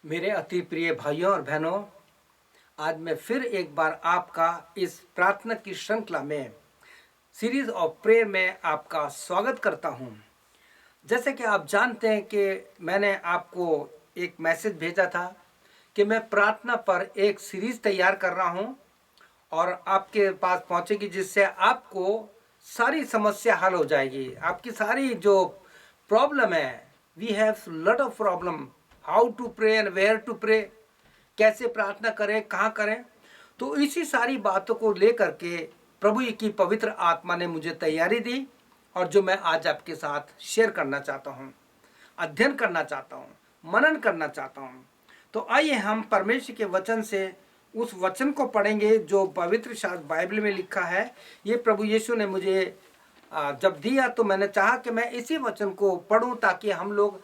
मेरे अति प्रिय भाइयों और बहनों, आज मैं फिर एक बार आपका इस प्रार्थना की श्रृंखला में सीरीज ऑफ प्रेयर में आपका स्वागत करता हूं। जैसे कि आप जानते हैं कि मैंने आपको एक मैसेज भेजा था कि मैं प्रार्थना पर एक सीरीज तैयार कर रहा हूं और आपके पास पहुंचेगी, जिससे आपको सारी समस्या हल हो जाएगी। आपकी सारी जो प्रॉब्लम है, we have lot of problem, how to pray and where to pray, कैसे प्रार्थना करें, कहाँ करें। तो इसी सारी बातों को लेकर के प्रभु की पवित्र आत्मा ने मुझे तैयारी दी और जो मैं आज आपके साथ शेयर करना चाहता हूँ, अध्ययन करना चाहता हूँ, मनन करना चाहता हूँ। तो आइए हम परमेश्वर के वचन से उस वचन को पढ़ेंगे जो पवित्र शास्त्र बाइबल में लिखा है। ये प्रभु यीशु ने मुझे जब दिया तो मैंने चाहा कि मैं इसी वचन को पढूं ताकि हम लोग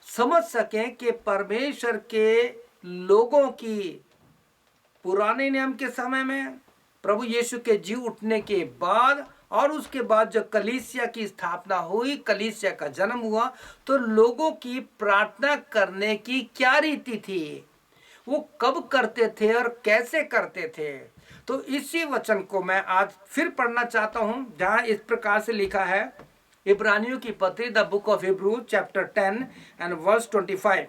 समझ सकें कि परमेश्वर के लोगों की पुराने नियम के समय में, प्रभु यीशु के जी उठने के बाद और उसके बाद जब कलीसिया की स्थापना हुई, कलीसिया का जन्म हुआ, तो लोगों की प्रार्थना करने की क्या रीति थी, वो कब करते थे और कैसे करते थे। तो इसी वचन को मैं आज फिर पढ़ना चाहता हूं, जहां इस प्रकार से लिखा है, इब्रानियों की पत्री, the book of Hebrew chapter 10 and verse 25।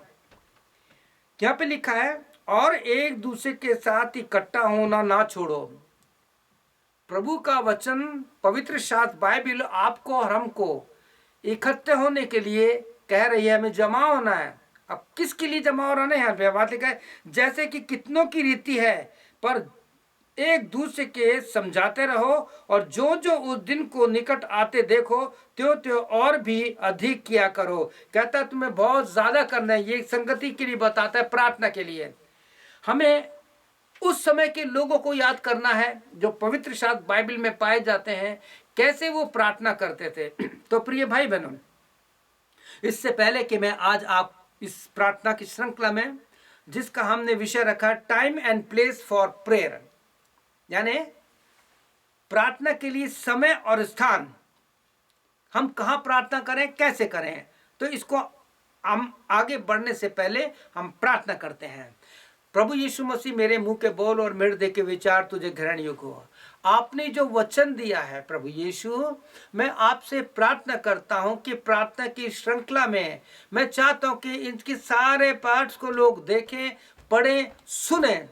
यहाँ पे लिखा है, और एक दूसरे के साथ इकट्ठा होना ना छोड़ो। प्रभु का वचन, पवित्र शास्त्र बाइबल आपको और हमको इकट्ठे होने के लिए कह रही है, हमें जमा होना है। अब किसके लिए जमा होना है? व्यवहार लिखा है, जैसे कि कितनों की रीति है, पर एक दूसरे के समझाते रहो, और जो जो उस दिन को निकट आते देखो, त्यों त्यों और भी अधिक किया करो। कहता है तुम्हें बहुत ज्यादा करना है। ये संगति के लिए बताता है, प्रार्थना के लिए। हमें उस समय के लोगों को याद करना है जो पवित्र शास्त्र बाइबल में पाए जाते हैं, कैसे वो प्रार्थना करते थे। तो प्रिय भाई बहनों, इससे पहले कि मैं आज आप इस प्रार्थना की श्रृंखला में, जिसका हमने विषय रखा time and place for prayer, यानी प्रार्थना के लिए समय और स्थान, हम कहाँ प्रार्थना करें, कैसे करें, तो इसको हम आगे बढ़ने से पहले हम प्रार्थना करते हैं। प्रभु यीशु मसीह, मेरे मुंह के बोल और मेरे दे के विचार तुझे ग्रहण योग्य हो। आपने जो वचन दिया है प्रभु यीशु, मैं आपसे प्रार्थना करता हूं कि प्रार्थना की श्रृंखला में मैं चाहता हूं कि इनके सारे पार्ट्स को लोग देखें, पढ़ें, सुने,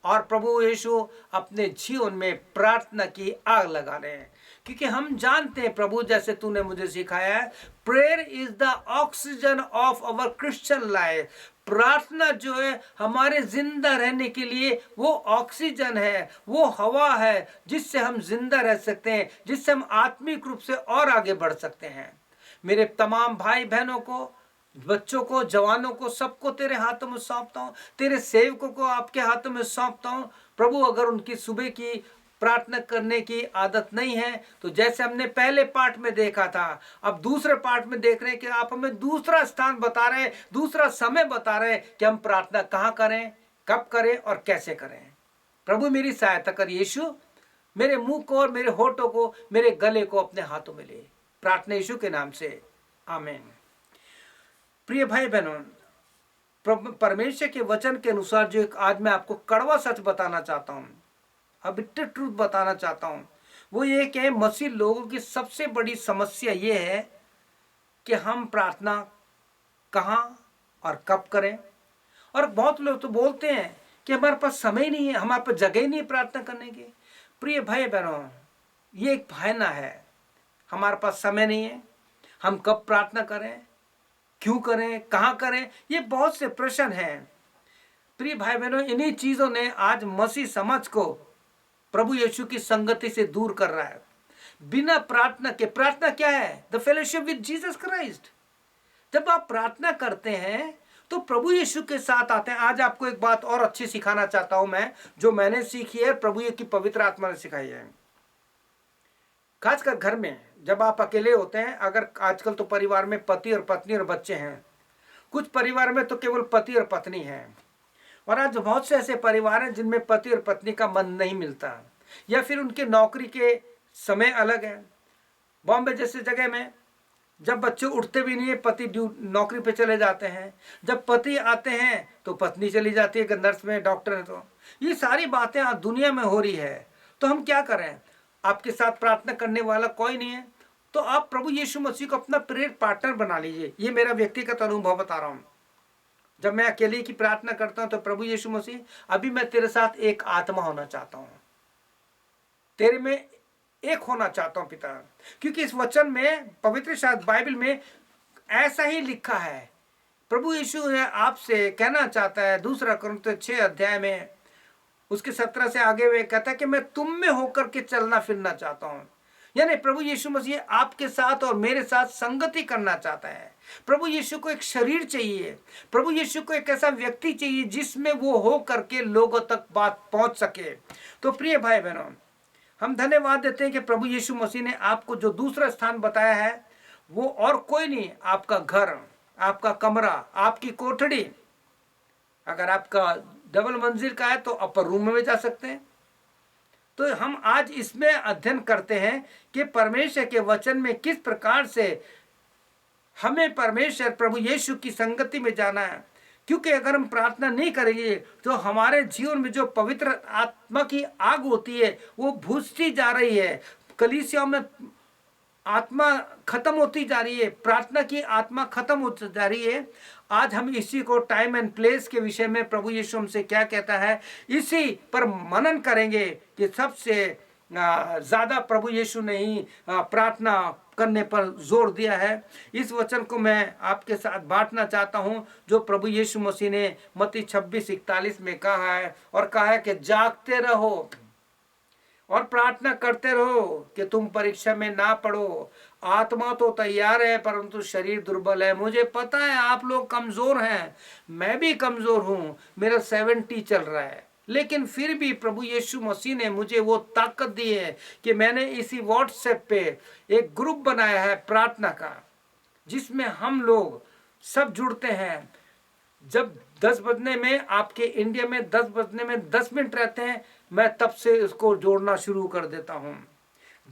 और प्रभु यीशु अपने जीवन में प्रार्थना की आग लगा रहे हैं। क्योंकि हम जानते हैं प्रभु, जैसे तूने मुझे सिखाया है, prayer is the oxygen of our Christian life. प्रार्थना जो है हमारे जिंदा रहने के लिए वो ऑक्सीजन है, वो हवा है जिससे हम जिंदा रह सकते हैं, जिससे हम आत्मिक रूप से और आगे बढ़ सकते हैं। मेरे तमाम भाई बहनों को, बच्चों को, जवानों को, सबको तेरे हाथों में सौंपता हूँ। तेरे सेवकों को आपके हाथों में सौंपता हूँ प्रभु। अगर उनकी सुबह की प्रार्थना करने की आदत नहीं है, तो जैसे हमने पहले पार्ट में देखा था, अब दूसरे पार्ट में देख रहे हैं कि आप हमें दूसरा स्थान बता रहे हैं, दूसरा समय बता रहे हैं कि हम प्रार्थना कहाँ करें, कब करें और कैसे करें। प्रभु मेरी सहायता कर यीशु, मेरे मुंह को और मेरे होठों को, मेरे गले को अपने हाथों में ले। प्रार्थना यीशु के नाम से, आमीन। प्रिय भाई बहनों, परमेश्वर के वचन के अनुसार जो एक आज मैं आपको कड़वा सच बताना चाहता हूँ, बिटर ट्रूथ बताना चाहता हूँ, वो ये कि मसीह लोगों की सबसे बड़ी समस्या ये है कि हम प्रार्थना कहाँ और कब करें। और बहुत लोग तो बोलते हैं कि हमारे पास समय नहीं है, हमारे पास जगह नहीं है प्रार्थना करने की। प्रिय भाई बहनों, ये एक भावना है, हमारे पास समय नहीं है, हम कब प्रार्थना करें, क्यों करें, कहाँ करें, ये बहुत से प्रश्न हैं। प्रिय भाई बहनों, इन्हीं चीजों ने आज मसीह समाज को प्रभु यीशु की संगति से दूर कर रहा है। बिना प्रार्थना के, प्रार्थना क्या है? The fellowship with Jesus Christ. जब आप प्रार्थना करते हैं तो प्रभु यीशु के साथ आते हैं। आज आपको एक बात और अच्छी सिखाना चाहता हूं मैं, जो मैंने सीखी है, प्रभु की पवित्र आत्मा ने सिखाई है। खासकर घर में जब आप अकेले होते हैं, अगर आजकल तो परिवार में पति और पत्नी और बच्चे हैं, कुछ परिवार में तो केवल पति और पत्नी है, और आज बहुत से ऐसे परिवार हैं जिनमें पति और पत्नी का मन नहीं मिलता, या फिर उनके नौकरी के समय अलग है। बॉम्बे जैसे जगह में जब बच्चे उठते भी नहीं है, पति नौकरी पे चले जाते हैं, जब पति आते हैं तो पत्नी चली जाती है, नर्स में, डॉक्टर है। तो ये सारी बातें आज दुनिया में हो रही है। तो हम क्या करें? आपके साथ प्रार्थना करने वाला कोई नहीं है, तो आप प्रभु यीशु मसीह को अपना प्रेयर पार्टनर बना लीजिए। ये मेरा व्यक्तिगत अनुभव बता रहा हूँ। जब मैं अकेले की प्रार्थना करता हूँ तो प्रभु यीशु मसीह, अभी मैं तेरे साथ एक आत्मा होना चाहता हूँ, तेरे में एक होना चाहता हूँ पिता। क्योंकि इस वचन में, पवित्र शास्त्र बाइबल में ऐसा ही लिखा है। प्रभु यीशु आपसे कहना चाहता है, 2 कुरिन्थियों 6 अध्याय में उसके 17 से आगे वे कहता है कि मैं तुम में होकर के चलना फिरना चाहता हूँ। यानी प्रभु यीशु मसीह आपके साथ और मेरे साथ संगति करना चाहता है। प्रभु यीशु को एक शरीर चाहिए, प्रभु यीशु को एक ऐसा व्यक्ति चाहिए जिसमें वो हो करके लोगों तक बात पहुंच सके। तो प्रिय भाई बहनों, हम धन्यवाद देते हैं कि प्रभु यीशु मसीह ने आपको जो दूसरा स्थान बताया है वो और कोई नहीं, आपका घर, आपका कमरा, आपकी कोठड़ी। अगर आपका डबल मंजिल का है तो अपर रूम में जा सकते हैं। तो हम आज इसमें अध्ययन करते हैं कि परमेश्वर के वचन में किस प्रकार से हमें परमेश्वर प्रभु यीशु की संगति में जाना है। क्योंकि अगर हम प्रार्थना नहीं करेंगे तो हमारे जीवन में जो पवित्र आत्मा की आग होती है वो बुझती जा रही है। कलीसियाओं में आत्मा खत्म होती जा रही है, प्रार्थना की आत्मा खत्म होती जा रही है। आज हम इसी को टाइम एंड प्लेस के विषय में प्रभु यीशु हमसे क्या कहता है, इसी पर मनन करेंगे कि सबसे ज़्यादा प्रभु यीशु ने ही प्रार्थना करने पर जोर दिया है। इस वचन को मैं आपके साथ बांटना चाहता हूं जो प्रभु यीशु मसीह ने मत्ती 26:41 में कहा है, और कहा है कि जागते रहो और प्रार्थना करते रहो कि तुम परीक्षा में ना पड़ो। आत्मा तो तैयार है परंतु शरीर दुर्बल है। मुझे पता है आप लोग कमजोर हैं, मैं भी कमजोर हूं, मेरा 70 चल रहा है, लेकिन फिर भी प्रभु यीशु मसीह ने मुझे वो ताकत दी है कि मैंने इसी व्हाट्सएप पे एक ग्रुप बनाया है प्रार्थना का, जिसमें हम लोग सब जुड़ते हैं। जब 10 बजने में, आपके इंडिया में 10 बजने में 10 मिनट रहते हैं, मैं तब से इसको जोड़ना शुरू कर देता हूं।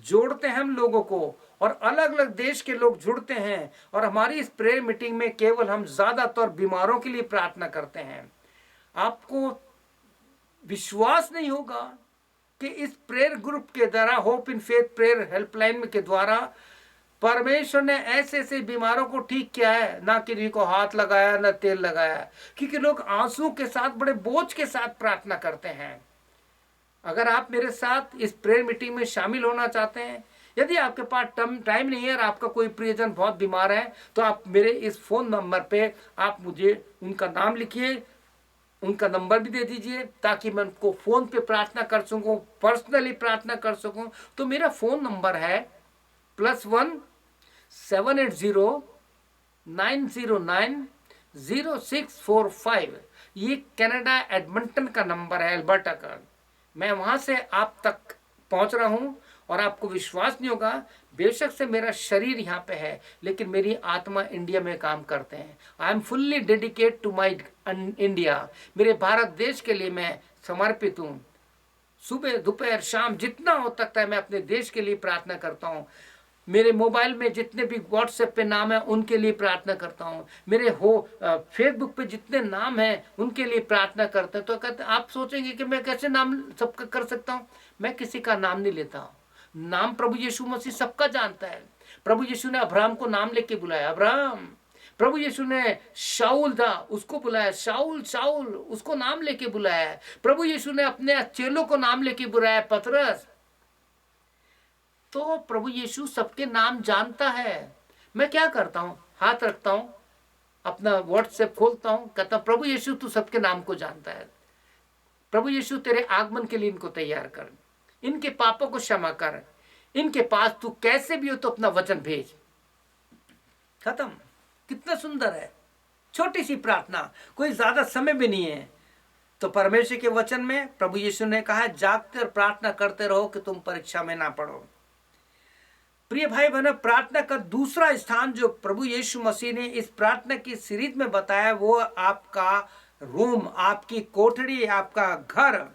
जोड़ते हैं हम लोगों को, और अलग अलग देश के लोग जुड़ते हैं। और हमारी इस प्रेयर मीटिंग में केवल हम ज्यादातर बीमारों के लिए प्रार्थना करते हैं। आपको विश्वास नहीं होगा कि इस प्रेयर ग्रुप के द्वारा, hope in faith prayer helpline के द्वारा, परमेश्वर ने ऐसे ऐसे बीमारों को ठीक किया है। ना किसी को हाथ लगाया, ना तेल लगाया, क्योंकि लोग आंसू के साथ, बड़े बोझ के साथ प्रार्थना करते हैं। अगर आप मेरे साथ इस प्रेयर मीटिंग में शामिल होना चाहते हैं, यदि आपके पास टाइम नहीं है और आपका कोई प्रियजन बहुत बीमार है, तो आप मेरे इस फोन नंबर पे आप मुझे उनका नाम लिखिए, उनका नंबर भी दे दीजिए, ताकि मैं उनको फोन पे प्रार्थना कर सकूं, पर्सनली प्रार्थना कर सकूं। तो मेरा फोन नंबर है +1 780 909 0645। ये कनाडा एडमंटन का नंबर है, अल्बर्टा का। मैं वहां से आप तक पहुंच रहा हूं, और आपको विश्वास नहीं होगा, बेशक से मेरा शरीर यहाँ पे है लेकिन मेरी आत्मा इंडिया में काम करते हैं। I am fully dedicate to my India. मेरे भारत देश के लिए मैं समर्पित हूँ। सुबह दोपहर शाम जितना हो सकता है मैं अपने देश के लिए प्रार्थना करता हूँ। मेरे मोबाइल में जितने भी व्हाट्सएप पे नाम है उनके लिए प्रार्थना करता हूँ। मेरे फेसबुक पे जितने नाम हैं उनके लिए प्रार्थना करते हैं। तो कहते आप सोचेंगे कि मैं कैसे नाम सबका कर सकता हूँ। मैं किसी का नाम नहीं लेता हूँ। नाम प्रभु यीशु मसीह सबका जानता है। प्रभु यीशु ने अब्राहम को नाम लेके बुलाया, अब्राहम। प्रभु यीशु ने शाऊल था, उसको बुलाया, शाऊल शाऊल, उसको नाम लेके बुलाया। प्रभु यीशु ने अपने चेलों को नाम लेके बुलाया, पतरस। तो प्रभु यीशु सबके नाम जानता है। मैं क्या करता हूँ, हाथ रखता हूँ, अपना व्हाट्सएप खोलता हूँ, कहता हूँ प्रभु यीशु तू सबके नाम को जानता है। प्रभु यीशु तेरे आगमन के लिए इनको तैयार कर, इनके पापों को क्षमा कर, इनके पास तू कैसे भी हो तो अपना वचन भेज। खत्म। कितना सुंदर है, छोटी सी प्रार्थना, कोई ज्यादा समय भी नहीं है। तो परमेश्वर के वचन में प्रभु यीशु ने कहा जागते और प्रार्थना करते रहो कि तुम परीक्षा में ना पड़ो। प्रिय भाई बहनों, प्रार्थना का दूसरा स्थान जो प्रभु यीशु मसीह ने इस प्रार्थना की सीरीज में बताया वो आपका रूम, आपकी कोठरी, आपका घर।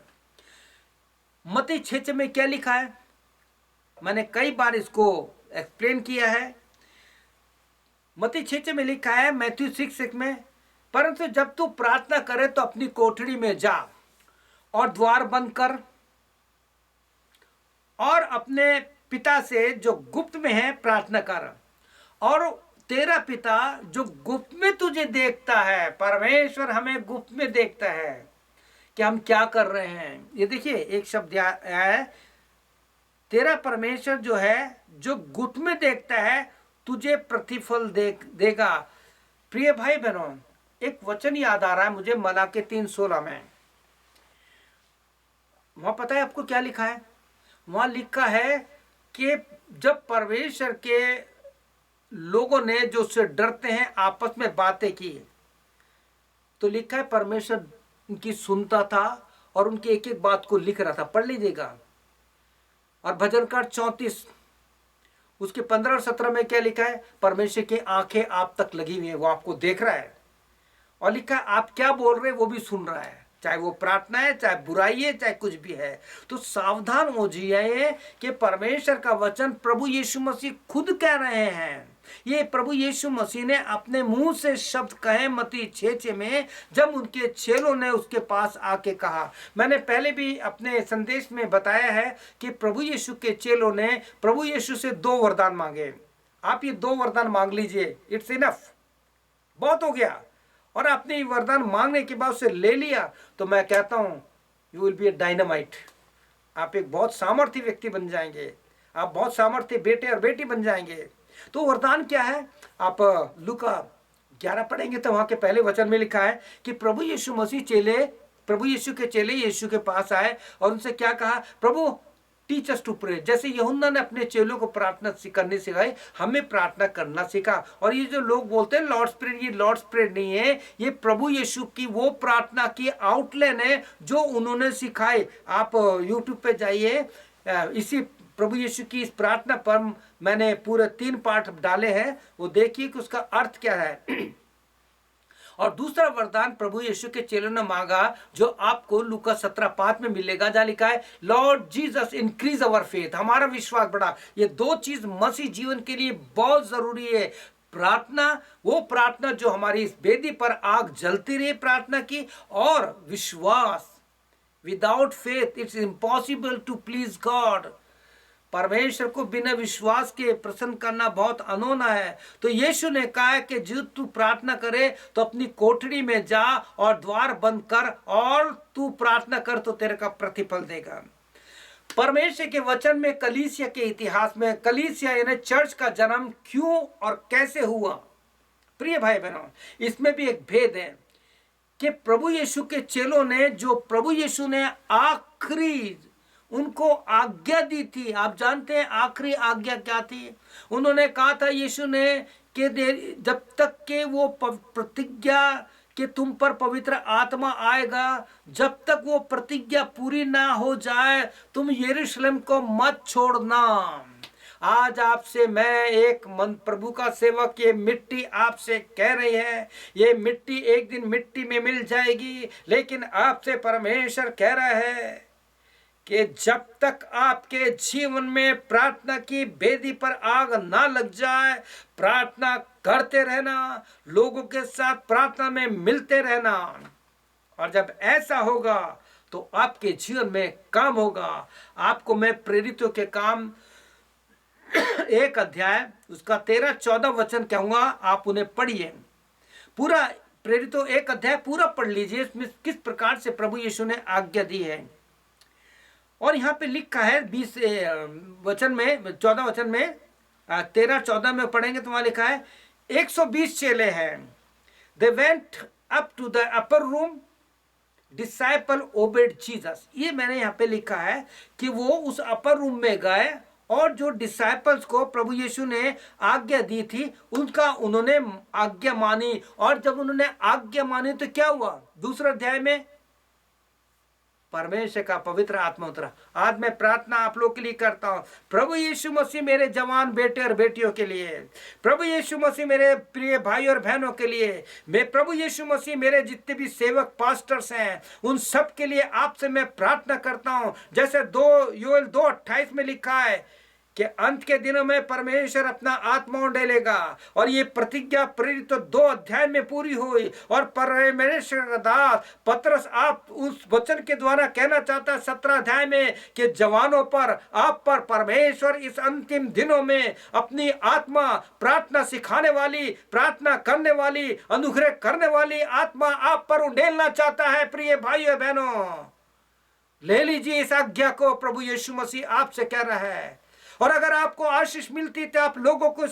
मत्ती 6 में क्या लिखा है, मैंने कई बार इसको एक्सप्लेन किया है। मत्ती 6 में लिखा है, मैथ्यू 6 में, परंतु जब तू प्रार्थना करे तो अपनी कोठरी में जा और द्वार बंद कर और अपने पिता से जो गुप्त में है प्रार्थना कर, और तेरा पिता जो गुप्त में तुझे देखता है, परमेश्वर हमें गुप्त में देखता है कि हम क्या कर रहे हैं। ये देखिए एक शब्द है, तेरा परमेश्वर जो है जो गुप्त में देखता है तुझे प्रतिफल देगा। प्रिय भाई बहनों, एक वचन याद आ रहा है मुझे, मलाकी 3:16 में। वहां पता है आपको क्या लिखा है? वहां लिखा है कि जब परमेश्वर के लोगों ने जो उससे डरते हैं आपस में बातें की, तो लिखा है परमेश्वर उनकी सुनता था और उनकी एक एक बात को लिख रहा था। पढ़ लीजिएगा। और भजनकार 34 उसके 15 और 17 में क्या लिखा है? परमेश्वर की आंखें आप तक लगी हुई है, वो आपको देख रहा है और लिखा है आप क्या बोल रहे हैं वो भी सुन रहा है, चाहे वो प्रार्थना है, चाहे बुराई है, चाहे कुछ भी है। तो सावधान हो जाइए कि परमेश्वर का वचन प्रभु यीशु मसीह खुद कह रहे हैं। ये प्रभु यीशु मसीह ने अपने मुंह से शब्द कहे मत्ती 6 में, जब उनके चेलों ने उसके पास आके कहा। मैंने पहले भी अपने संदेश में बताया है कि प्रभु यीशु के चेलों ने प्रभु यीशु से 2 वरदान मांगे। आप ये 2 वरदान मांग लीजिए, इट्स इनफ, बहुत हो गया। और आपने वरदान मांगने के बाद उसे ले लिया तो मैं कहता हूं you will be A dynamite. आप एक बहुत सामर्थ्य व्यक्ति बन जाएंगे, आप बहुत सामर्थ्य बेटे और बेटी बन जाएंगे। तो वरदान क्या है? आप लूका 11 पढ़ेंगे तो वहां के पहले वचन में लिखा है कि प्रभु यीशु के चेले यीशु के पास आए और उनसे क्या कहा? प्रभु टीच अस टू प्रे। जैसे यूहन्ना ने अपने चेलों को प्रार्थना करनी सिखाई, हमें प्रार्थना करना सीखा। और ये जो लोग बोलते हैं लॉर्ड्स प्रेयर, ये लॉर्ड्स प्रेयर नहीं है, ये प्रभु यीशु की वो प्रार्थना की आउटलाइन है जो उन्होंने सिखाई। आप यूट्यूब पे जाइए, इसी प्रभु यीशु की इस प्रार्थना पर मैंने पूरे 3 पाठ डाले हैं, वो देखिए कि उसका अर्थ क्या है। और दूसरा वरदान प्रभु यीशु के चेलों ने मांगा जो आपको लूका 17:5 में मिलेगा, जहां लिखा है लॉर्ड जीसस इंक्रीज अवर फेथ, हमारा विश्वास बढ़ा। ये 2 चीज मसीह जीवन के लिए बहुत जरूरी है। प्रार्थना, वो प्रार्थना जो हमारी इस वेदी पर आग जलती रही प्रार्थना की, और विश्वास। Without faith it's impossible to please God. परमेश्वर को बिना विश्वास के प्रसन्न करना बहुत अनोना है। तो यीशु ने कहा है कि जो तू प्रार्थना करे तो अपनी कोठरी में जा और द्वार बंद कर और तू प्रार्थना कर तो तेरे का प्रतिफल देगा। परमेश्वर के वचन में कलीसिया के इतिहास में, कलीसिया यानी चर्च का जन्म क्यों और कैसे हुआ, प्रिय भाई बहनों, इसमें भी एक भेद है कि प्रभु यीशु के चेलों ने, जो प्रभु यीशु ने आखिरी उनको आज्ञा दी थी, आप जानते हैं आखिरी आज्ञा क्या थी? उन्होंने कहा था यीशु ने कि जब तक के वो प्रतिज्ञा कि तुम पर पवित्र आत्मा आएगा, जब तक वो प्रतिज्ञा पूरी ना हो जाए तुम यरूशलेम को मत छोड़ना। आज आपसे मैं एक प्रभु का सेवक, ये मिट्टी आपसे कह रही है, ये मिट्टी एक दिन मिट्टी में मिल जाएगी, लेकिन आपसे परमेश्वर कह रहा है कि जब तक आपके जीवन में प्रार्थना की वेदी पर आग ना लग जाए, प्रार्थना करते रहना, लोगों के साथ प्रार्थना में मिलते रहना। और जब ऐसा होगा तो आपके जीवन में काम होगा। आपको मैं प्रेरितों के काम 1 अध्याय उसका 13-14 वचन कहूंगा, आप उन्हें पढ़िए। पूरा प्रेरितों 1 अध्याय पूरा पढ़ लीजिए, इसमें किस प्रकार से प्रभु यीशु ने आज्ञा दी है। और यहाँ पे लिखा है 20 वचन में, 14 वचन में, 13-14 में पढ़ेंगे तो वहां लिखा है 120 चेले हैं। They went up to the upper room, disciple obeyed Jesus. ये मैंने यहाँ पे लिखा है कि वो उस अपर रूम में गए और जो डिसाइपल्स को प्रभु यीशु ने आज्ञा दी थी उनका उन्होंने आज्ञा मानी। और जब उन्होंने आज्ञा मानी तो क्या हुआ? दूसरे अध्याय में परमेश्वर का पवित्र आत्मा उतरा। आज मैं प्रार्थना आप लोग के लिए करता हूं, प्रभु यीशु मसीह मेरे जवान बेटे और बेटियों के लिए, प्रभु यीशु मसीह मेरे प्रिय भाई और बहनों के लिए, मैं प्रभु यीशु मसीह मेरे जितने भी सेवक पास्टर्स हैं उन सब के लिए आपसे मैं प्रार्थना करता हूं। जैसे योएल 2:28 में लिखा है कि अंत के दिनों में परमेश्वर अपना आत्मा डालेगा। और ये प्रतिज्ञा प्रेरित तो 2 अध्याय में पूरी हुई। और परमेश्वर का दास पतरस आप उस वचन के द्वारा कहना चाहता है 17 अध्याय में कि जवानों पर, आप पर परमेश्वर इस अंतिम दिनों में अपनी आत्मा, प्रार्थना सिखाने वाली, प्रार्थना करने वाली, अनुग्रह करने वाली आत्मा आप पर उंडेलना चाहता है। प्रिय भाइयों बहनों, ले लीजिए इस आज्ञा को। प्रभु यीशु मसीह आपसे कह रहा है। और अगर आपको आशीष मिलती तो आप लोगों को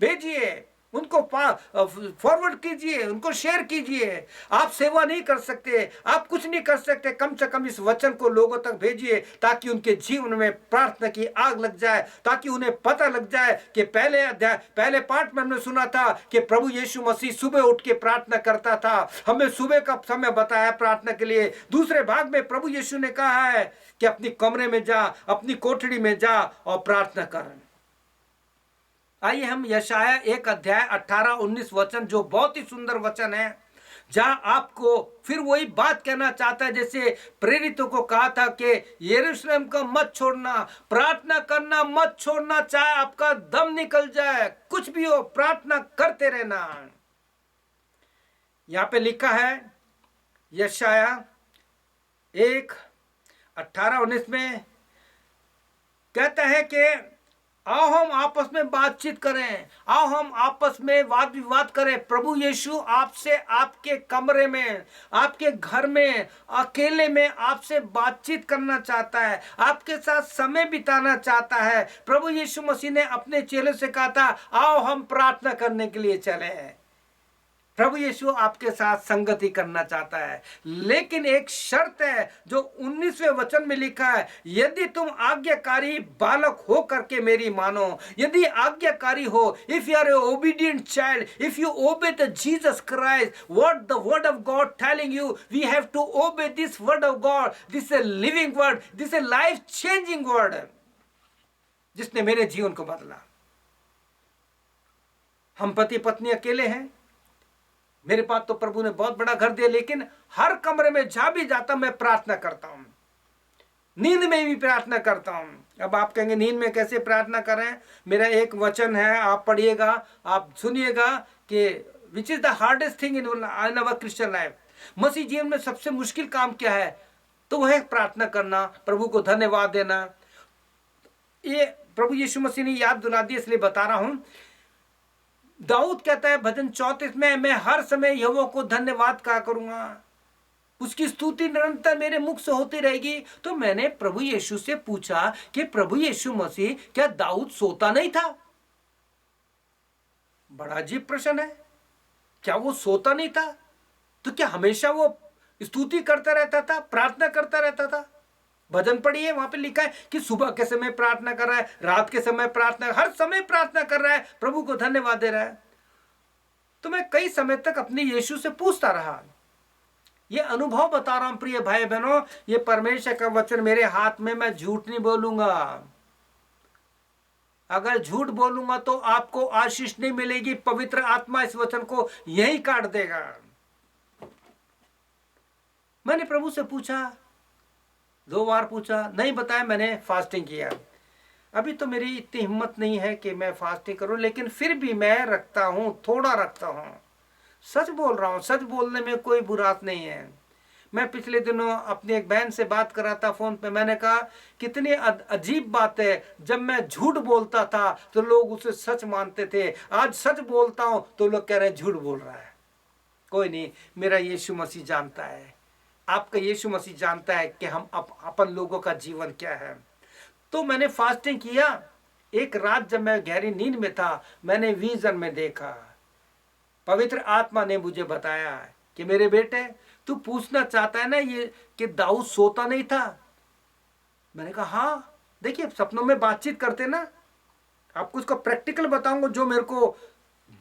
भेजिए, उनको फॉरवर्ड कीजिए, उनको शेयर कीजिए। आप सेवा नहीं कर सकते, आप कुछ नहीं कर सकते, कम से कम इस वचन को लोगों तक भेजिए ताकि उनके जीवन में प्रार्थना की आग लग जाए, ताकि उन्हें पता लग जाए कि पहले पाठ में हमने सुना था कि प्रभु यीशु मसीह सुबह उठ के प्रार्थना करता था। हमें सुबह का समय बताया प्रार्थना के लिए। दूसरे भाग में प्रभु यीशु ने कहा है कि अपनी कमरे में जा, अपनी कोठरी में जा और प्रार्थना कर। आइए हम यशाया 1 अध्याय 18-19 वचन, जो बहुत ही सुंदर वचन है, जहां आपको फिर वही बात कहना चाहता है जैसे प्रेरितों को कहा था कि यरूशलेम को मत छोड़ना, प्रार्थना करना मत छोड़ना, चाहे आपका दम निकल जाए, कुछ भी हो, प्रार्थना करते रहना। यहां पे लिखा है यशाया 1:18-19 में कहता है कि आओ हम आपस में बातचीत करें, आओ हम आपस में वाद विवाद करें। प्रभु यीशु आपसे आपके कमरे में, आपके घर में, अकेले में आपसे बातचीत करना चाहता है, आपके साथ समय बिताना चाहता है। प्रभु यीशु मसीह ने अपने चेलों से कहा था आओ हम प्रार्थना करने के लिए चले। प्रभु यीशु आपके साथ संगति करना चाहता है, लेकिन एक शर्त है जो 19वें वचन में लिखा है, यदि तुम आज्ञाकारी बालक हो करके मेरी मानो, यदि आज्ञाकारी हो, if you are a obedient child, if you obey the Jesus Christ, what the word of God telling you, we have to obey this word of God. This a living word, this a life changing word, जिसने मेरे जीवन को बदला। हम पति पत्नी अकेले हैं, मेरे पास तो प्रभु ने बहुत बड़ा घर दिया, लेकिन हर कमरे में जहां भी जाता मैं प्रार्थना करता हूं, नींद में भी प्रार्थना करता हूं। अब आप कहेंगे नींद में कैसे प्रार्थना करें? मेरा एक वचन है, आप पढ़िएगा, आप सुनिएगा कि which is the hardest thing in our Christian life. मसीह जीवन में सबसे मुश्किल काम क्या है? तो वह है प्रार्थना करना, प्रभु को धन्यवाद देना। ये प्रभु यीशु मसीह ने याद दिला दी, इसलिए बता रहा हूं। दाऊद कहता है भजन 34 में, मैं हर समय यहोवा को धन्यवाद कहा करूंगा, उसकी स्तुति निरंतर मेरे मुख से होती रहेगी। तो मैंने प्रभु यीशु से पूछा कि प्रभु यीशु मसीह, क्या दाऊद सोता नहीं था? बड़ा अजीब प्रश्न है। क्या वो सोता नहीं था? तो क्या हमेशा वो स्तुति करता रहता था, प्रार्थना करता रहता था? भजन पढ़िए, वहां पे लिखा है कि सुबह के समय प्रार्थना कर रहा है, रात के समय प्रार्थना, हर समय प्रार्थना कर रहा है, प्रभु को धन्यवाद दे रहा है। तो मैं कई समय तक अपने यीशु से पूछता रहा। ये अनुभव बता रहा हूं प्रिय भाई बहनों, ये परमेश्वर का वचन मेरे हाथ में, मैं झूठ नहीं बोलूंगा। अगर झूठ बोलूंगा तो आपको आशीष नहीं मिलेगी, पवित्र आत्मा इस वचन को यही काट देगा। मैंने प्रभु से पूछा, 2 बार पूछा, नहीं बताया, मैंने फास्टिंग किया। अभी तो मेरी इतनी हिम्मत नहीं है कि मैं फास्टिंग करूं, लेकिन फिर भी मैं रखता हूं, थोड़ा रखता हूं। सच बोल रहा हूं, सच बोलने में कोई बुरात नहीं है। मैं पिछले दिनों अपनी एक बहन से बात कर रहा था फोन पे, मैंने कहा कितनी अजीब बात है, जब मैं झूठ बोलता था तो लोग उसे सच मानते थे, आज सच बोलता हूं तो लोग कह रहे हैं झूठ बोल रहा है। कोई नहीं, मेरा यीशु मसीह जानता है, आपका यीशु मसीह जानता है कि हम अपन लोगों का जीवन क्या है। तो मैंने फास्टिंग किया। एक रात जब मैं गहरी नींद में था, मैंने विजन में देखा, पवित्र आत्मा ने मुझे बताया कि मेरे बेटे, तू पूछना चाहता है ना ये कि दाऊद सोता नहीं था? मैंने कहा हाँ। देखिए, सपनों में बातचीत करते ना, आपको उसका प्रैक्टिकल बताऊंगा जो मेरे को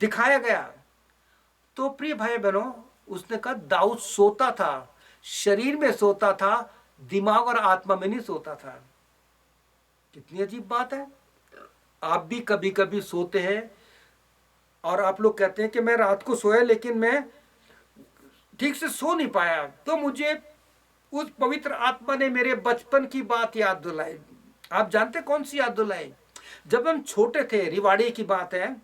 दिखाया गया। तो प्रिय भाई बहनों, उसने कहा दाऊद सोता था, शरीर में सोता था, दिमाग और आत्मा में नहीं सोता था। कितनी अजीब बात है। आप भी कभी कभी सोते हैं और आप लोग कहते हैं कि मैं रात को सोया लेकिन मैं ठीक से सो नहीं पाया। तो मुझे उस पवित्र आत्मा ने मेरे बचपन की बात याद दिलाई। आप जानते कौन सी याद दिलाई? जब हम छोटे थे, रिवाड़ी की बात है,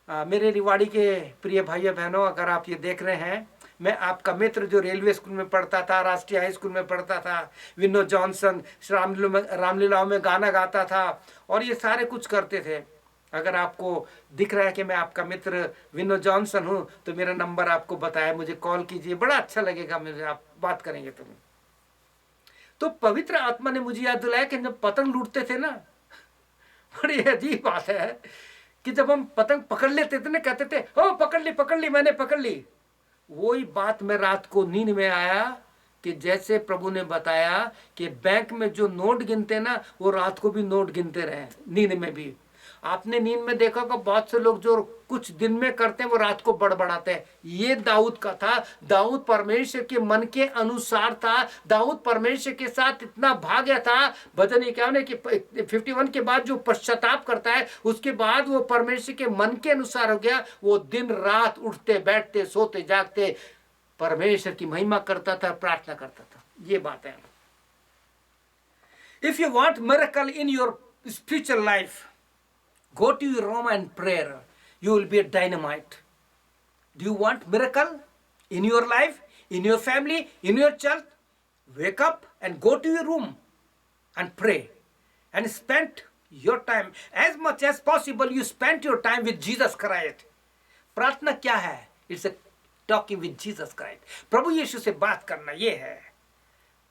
मेरे रिवाड़ी के प्रिय भाइयों बहनों, अगर आप ये देख रहे हैं, मैं आपका मित्र जो रेलवे स्कूल में पढ़ता था, राष्ट्रीय हाई स्कूल में पढ़ता था, विनो जॉनसन, रामलीलाओं में गाना गाता था और ये सारे कुछ करते थे। अगर आपको दिख रहा है कि मैं आपका मित्र विनो जॉनसन हूं, तो मेरा नंबर आपको बताया, मुझे कॉल कीजिए, बड़ा अच्छा लगेगा मुझे, आप बात करेंगे तो पवित्र आत्मा ने मुझे याद दिलाया कि जब पतंग लूटते थे ना, बड़ी अजीब बात है कि जब हम पतंग पकड़ लेते थे ना, कहते थे ओ पकड़ ली मैंने पकड़ ली। वही बात में रात को नींद में आया कि जैसे प्रभु ने बताया कि बैंक में जो नोट गिनते ना, वो रात को भी नोट गिनते रहे, नींद में भी। आपने नींद में देखा कि बहुत से लोग जो कुछ दिन में करते हैं वो रात को बड़बड़ाते हैं। ये दाऊद का था। दाऊद परमेश्वर के मन के अनुसार था। दाऊद परमेश्वर के साथ इतना भाग्य था। भजन 51 कि 51 के बाद जो पश्चाताप करता है, उसके बाद वो परमेश्वर के मन के अनुसार हो गया। वो दिन रात उठते बैठते सोते जागते परमेश्वर की महिमा करता था, प्रार्थना करता था। ये बात है। If you want miracle in your spiritual life, go to your room and prayer. You will be a dynamite. Do you want miracle in your life, in your family, in your church? Wake up and go to your room and pray and spend your time as much as possible. You spend your time with Jesus Christ. प्रार्थना क्या है? It's a talking with Jesus Christ. प्रभु यीशु से बात करना ये है।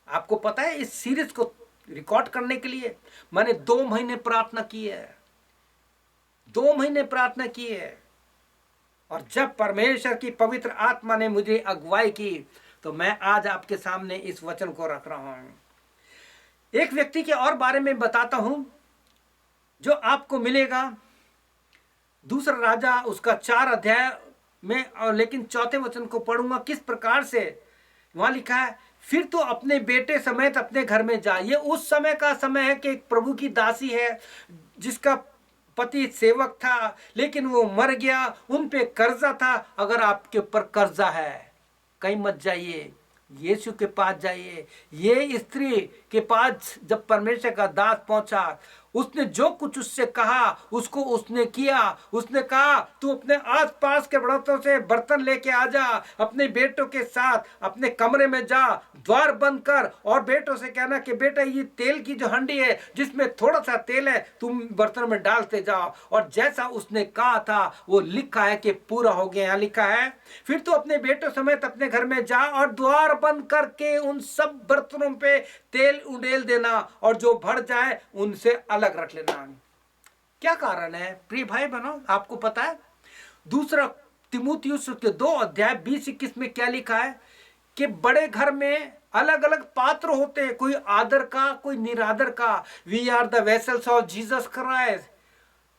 आपको पता है, इस सीरीज को रिकॉर्ड करने के लिए मैंने 2 महीने प्रार्थना की है। 2 महीने प्रार्थना की है। और जब परमेश्वर की पवित्र आत्मा ने मुझे अगुवाई की, तो मैं आज आपके सामने इस वचन को रख रहा हूं। एक व्यक्ति के और बारे में बताता हूं जो आपको मिलेगा। दूसरा राजा उसका 4 अध्याय में, और लेकिन 4थे वचन को पढ़ूंगा। किस प्रकार से वहां लिखा है, फिर तो अपने बेटे समेत अपने घर में जा। ये उस समय का समय है कि एक प्रभु की दासी है जिसका पति सेवक था, लेकिन वो मर गया। उन पे कर्जा था। अगर आपके ऊपर कर्जा है, कहीं मत जाइए, यीशु के पास जाइए। ये स्त्री के पास जब परमेश्वर का दास पहुंचा, उसने जो कुछ उससे कहा उसको उसने किया। उसने कहा तू अपने आसपास के बर्तनों से बर्तन लेके आ जा, अपने बेटों के साथ अपने कमरे में जा, द्वार बंद कर और बेटों से कहना कि बेटा ये तेल की जो हंडी है जिसमें थोड़ा सा तेल है, तुम बर्तन में डालते जाओ। और जैसा उसने कहा था वो लिखा है कि पूरा हो गया। यहाँ लिखा है, फिर तो अपने बेटों समेत अपने घर में जा और द्वार बंद करके उन सब बर्तनों पे तेल उंडेल देना, और जो भर जाए उनसे अलग रख लेना। क्या कारण है प्रिय भाई बहनों? आपको पता है, दूसरा तीमुथियुस के 2 अध्याय 20-21 में क्या लिखा है कि बड़े घर में अलग अलग पात्र होते हैं, कोई आदर का, कोई निरादर का। We are the vessels of Jesus Christ.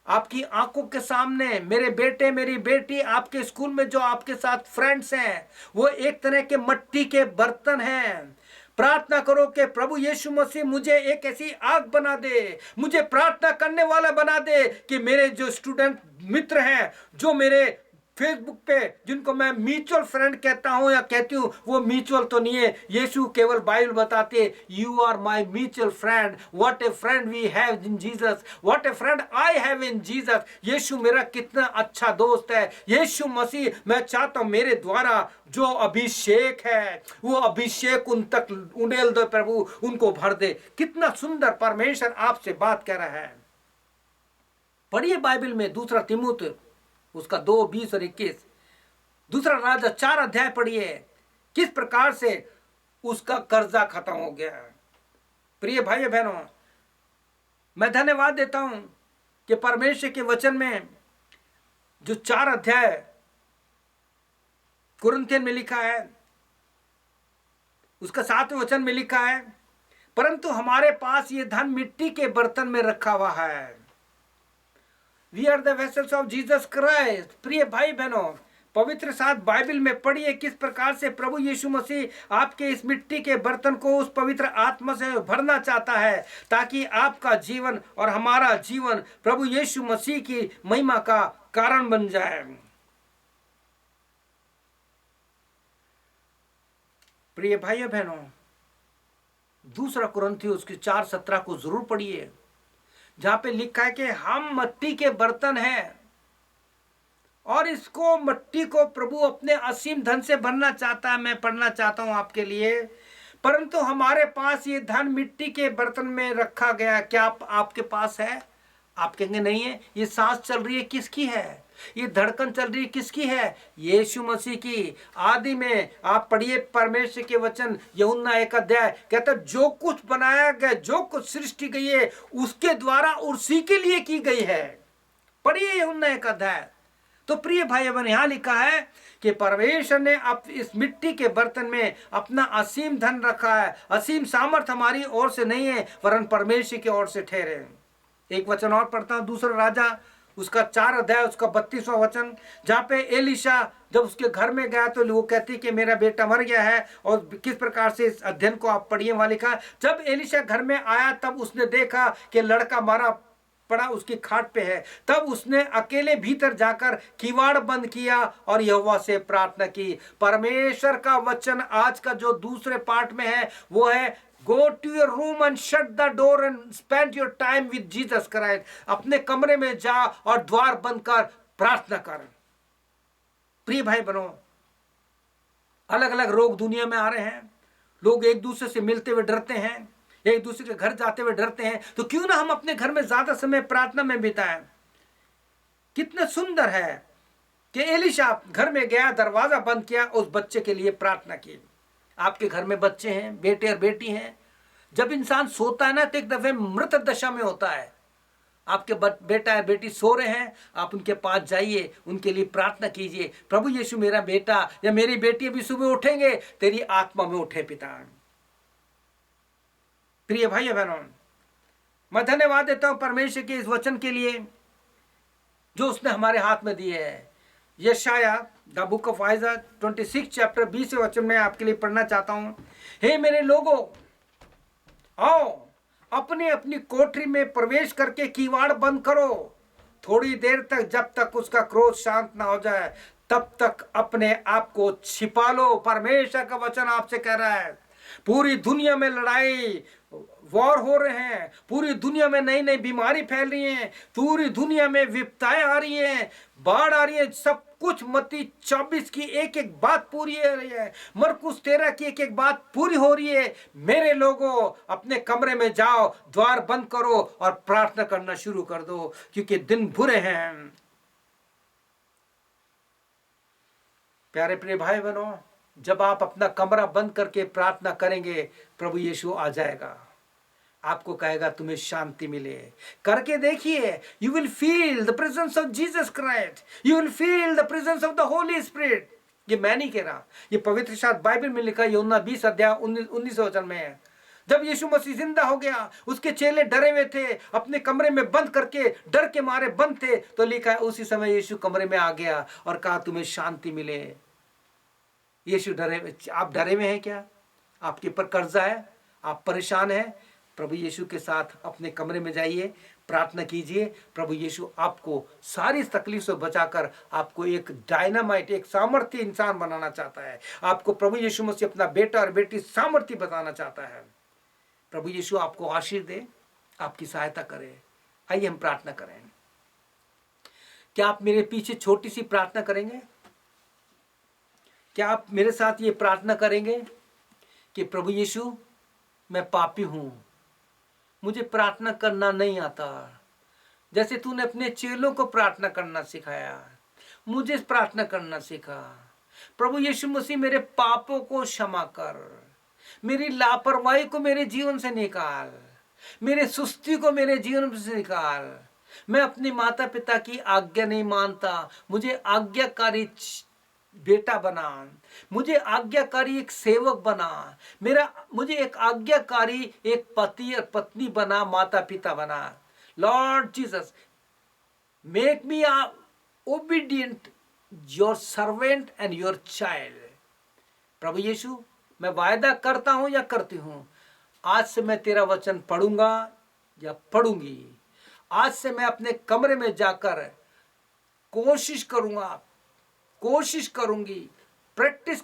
आपकी आंखों के सामने मेरे बेटे मेरी बेटी, आपके स्कूल में जो आपके साथ फ्रेंड्स हैं, वो एक तरह के मिट्टी के बर्तन हैं। प्रार्थना करो कि प्रभु यीशु मसीह मुझे एक ऐसी आग बना दे, मुझे प्रार्थना करने वाला बना दे कि मेरे जो स्टूडेंट मित्र हैं, जो मेरे फेसबुक पे जिनको मैं म्यूचुअल फ्रेंड कहता हूं या कहती हूं, वो म्यूचुअल तो नहीं है। यीशु केवल बाइबल बताते, you are my mutual friend, what a friend we have in Jesus, what a friend I have in Jesus. यीशु मेरा कितना अच्छा दोस्त है। यीशु मसीह, मैं चाहता हूं मेरे द्वारा जो अभिषेक है वो अभिषेक उन तक उंडेल दो प्रभु, उनको भर दे। कितना सुंदर परमेश्वर आपसे बात कर रहा है। पढ़िए बाइबल में दूसरा तीमुथियुस उसका 2:20-21, दूसरा राजा 4 अध्याय पढ़िए, किस प्रकार से उसका कर्जा खत्म हो गया। प्रिय भाई बहनों, मैं धन्यवाद देता हूं कि परमेश्वर के वचन में जो 4 अध्याय कुरिन्थियन में लिखा है, उसका 7वें वचन में लिखा है, परंतु हमारे पास ये धन मिट्टी के बर्तन में रखा हुआ है। We are the vessels of Jesus Christ. प्रिय भाई बहनों, पवित्र साथ बाइबल में पढ़िए किस प्रकार से प्रभु यीशु मसीह आपके इस मिट्टी के बर्तन को उस पवित्र आत्मा से भरना चाहता है, ताकि आपका जीवन और हमारा जीवन प्रभु यीशु मसीह की महिमा का कारण बन जाए। प्रिय भाइयों बहनों, दूसरा कुरिन्थियुस उसकी 4:17 को जरूर पढ़िए। जहां पे लिखा है कि हम मिट्टी के बर्तन हैं और इसको मिट्टी को प्रभु अपने असीम धन से भरना चाहता है। मैं पढ़ना चाहता हूं आपके लिए, परंतु हमारे पास ये धन मिट्टी के बर्तन में रखा गया। क्या आपके पास है? आप कहेंगे नहीं है। ये सांस चल रही है किसकी है? ये धड़कन चल रही है किसकी है? यीशु मसीह की। आदि में आप पढ़िए परमेश्वर के वचन, यूहन्ना 1 अध्याय कहता है जो कुछ बनाया गया, जो कुछ सृष्टि गई है उसके द्वारा उसी के लिए की गई है। पढ़िए यूहन्ना 1 अध्याय। तो प्रिय भाई बहन, यहां लिखा है कि परमेश्वर ने अब इस मिट्टी के बर्तन में अपना असीम धन रखा है। असीम सामर्थ हमारी ओर से नहीं है वरन परमेश्वर की ओर से ठहरे। एक वचन और पढ़ता हूं, दूसरा राजा उसका 4 अध्याय उसका 32वां वचन, जहां पे एलिशा जब उसके घर में गया तो वो कहती कि मेरा बेटा मर गया है। और किस प्रकार से इस अध्ययन को आप पढ़िए। वहां लिखा, जब एलिशा घर में आया तब उसने देखा कि लड़का मारा पड़ा उसकी खाट पे है। तब उसने अकेले भीतर जाकर किवाड़ बंद किया और यहोवा से प्रार्थना की। परमेश्वर का वचन आज का जो दूसरे पार्ट में है वो है, go to your room and shut the door and spend your time with Jesus Christ. अपने कमरे में जा और द्वार बंद कर प्रार्थना कर। प्रिय भाई बहनों, अलग अलग रोग दुनिया में आ रहे हैं। लोग एक दूसरे से मिलते हुए डरते हैं, एक दूसरे के घर जाते हुए डरते हैं। तो क्यों ना हम अपने घर में ज्यादा समय प्रार्थना में बिताएं। कितना सुंदर है कि एलिशा घर में गया, दरवाजा बंद किया, उस बच्चे के लिए प्रार्थना की। आपके घर में बच्चे हैं, बेटे और बेटी हैं। जब इंसान सोता है ना तो एक दफे मृत दशा में होता है। आपके बेटा या बेटी सो रहे हैं, आप उनके पास जाइए, उनके लिए प्रार्थना कीजिए, प्रभु यीशु मेरा बेटा या मेरी बेटी अभी सुबह उठेंगे, तेरी आत्मा में उठे पिता। प्रिय भाई बहनों, मैं धन्यवाद देता हूं परमेश्वर के इस वचन के लिए जो उसने हमारे हाथ में दिए है। यशाया द बुक ऑफ आइजा 26 चैप्टर 20 वचन में आपके लिए पढ़ना चाहता हूं। हे मेरे लोगों, आओ अपने अपनी कोठरी में प्रवेश करके किवाड़ बंद करो। थोड़ी देर तक, जब तक उसका क्रोध शांत ना हो जाए तब तक अपने आप को छिपा लो। परमेश्वर का वचन आपसे कह रहा है, पूरी दुनिया में लड़ाई वॉर हो रहे हैं, पूरी दुनिया में नई नई बीमारी फैल रही है, पूरी दुनिया में विपदाएं आ रही हैं, बाढ़ आ रही है। सब कुछ मत्ती 24 की एक एक बात पूरी हो रही है, मरकुस 13 की एक एक बात पूरी हो रही है। मेरे लोगों, अपने कमरे में जाओ, द्वार बंद करो और प्रार्थना करना शुरू कर दो, क्योंकि दिन बुरे हैं। प्यारे प्रिय भाई बहनों, जब आप अपना कमरा बंद करके प्रार्थना करेंगे, प्रभु यीशु आ जाएगा, आपको कहेगा तुम्हें शांति मिले। करके देखिए, you will feel the presence of Jesus Christ, you will feel the presence of the Holi spirit. ये मैं नहीं कह रहा, ये पवित्र शास्त्र बाइबल में लिखा है, यूहन्ना 20 अध्याय 19 वचन में है। जब यीशु मसीह जिंदा हो गया, उसके चेले डरे हुए थे, अपने कमरे में बंद करके डर के मारे बंद थे, तो लिखा है उसी समय यीशु कमरे में आ गया और कहा तुम्हें शांति मिले। यीशु डरे, आप डरे हुए हैं क्या? आपके ऊपर कर्जा है, आप परेशान हैं? प्रभु यीशु के साथ अपने कमरे में जाइए, प्रार्थना कीजिए। प्रभु यीशु आपको सारी तकलीफ से बचाकर आपको एक डायनामाइट, एक सामर्थ्य इंसान बनाना चाहता है। आपको प्रभु यीशु मसीह अपना बेटा और बेटी सामर्थ्य बताना चाहता है। प्रभु यीशु आपको आशीष दे, आपकी सहायता करे। आइए हम प्रार्थना करें। क्या आप मेरे पीछे छोटी सी प्रार्थना करेंगे? क्या आप मेरे साथ ये प्रार्थना करेंगे कि प्रभु यीशु, मैं पापी हूं, मुझे प्रार्थना करना नहीं आता, जैसे तूने अपने चेलों को प्रार्थना करना सिखाया, मुझे प्रार्थना करना सिखा। प्रभु यीशु मसीह, मेरे पापों को क्षमा कर, मेरी लापरवाही को मेरे जीवन से निकाल, मेरे सुस्ती को मेरे जीवन से निकाल। मैं अपने माता पिता की आज्ञा नहीं मानता, मुझे आज्ञाकारी बेटा बना, मुझे आज्ञाकारी एक सेवक बना, मुझे एक आज्ञाकारी एक पति और पत्नी बना, माता पिता बना। Lord Jesus, make me obedient, your servant and your child. प्रभु यीशु, मैं वायदा करता हूं या करती हूं, आज से मैं तेरा वचन पढ़ूंगा या पढ़ूंगी। आज से मैं अपने कमरे में जाकर कोशिश करूंगी, प्रैक्टिस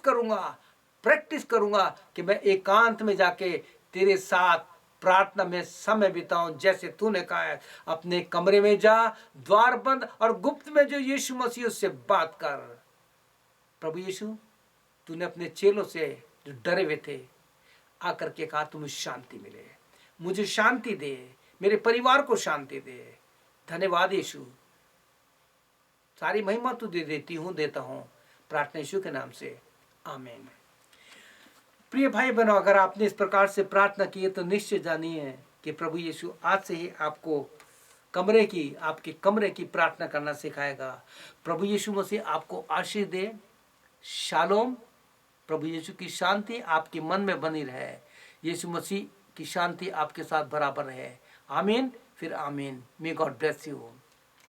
करूंगा कि मैं एकांत में जाके तेरे साथ प्रार्थना में समय बिताऊं, जैसे तूने कहा है। अपने कमरे में जा, द्वार बंद और गुप्त में जो यीशु मसीह उससे बात कर। प्रभु यीशु, तूने अपने चेलों से जो डरे हुए थे आकर के कहा तुम्हें शांति मिले, मुझे शांति दे, मेरे परिवार को शांति दे। धन्यवाद यीशु, सारी महिमा तू देता हूं प्रार्थना यीशु के नाम से, आमीन। प्रिय भाई बहनों, अगर आपने इस प्रकार से प्रार्थना की है तो निश्चय जानिए कि प्रभु यीशु आज से ही आपको आपके कमरे की प्रार्थना करना सिखाएगा। प्रभु यीशु मसीह आपको आशीष दे। शालोम। प्रभु यीशु की शांति आपके मन में बनी रहे। यीशु मसीह की शांति आपके साथ बराबर रहे। आमीन, फिर आमीन। May God bless you.